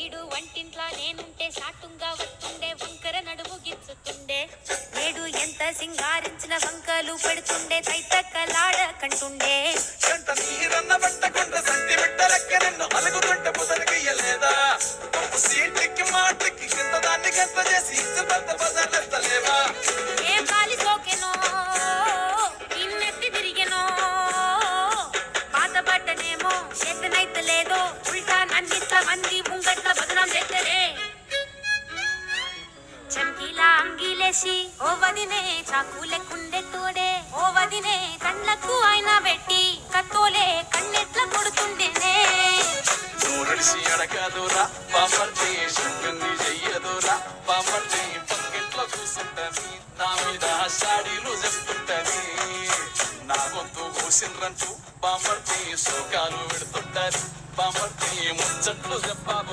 ఈడు వంటింట్లా నేనుంటే సాటుంగా వస్తుండే వంకర నడుము గిచ్చుతుండే నేడు ఎంత సింగారించిన వంకలు పెడుతుండే తైతక్కలాడ కంటుండే నీరన్న పట్టకుండా సంటి బిడ్డలక్క నిన్ను అలుగుతుంటే పుదరగయ్యలేదా సీటికి మాటికి కింద దాన్ని గంత చేసి ఇచ్చి పెద్ద బజార్లెత్తలేవా ఏం కాలి సోకెనో ఇన్నెత్తి తిరిగెనో బాధపడ్డనేమో చేతనైతలేదో ఉల్టా నన్నిట్ల మంది ముంగట్ల బదనాం చేస్తరే చంకీలా అంగీలేసి ఓ వదినే చాకులెక్కుండే తోడే ఓ వదినే కళ్ళకు అయినా పెట్టి కత్తోలే కన్నెట్ల కొడుతుండేనే నూరడిసి అడగదురా బామర్ది శంకర్ని చెయ్యదురా బామర్ది పక్కెట్లో కూసుంటది నా మీద షాడీలు చెప్తుంటది నా గొంతు కూసిండ్రంటూ బామర్ది శోకాలు పెడుతుంటది బామర్ది ముచ్చట్లు చెప్పాబు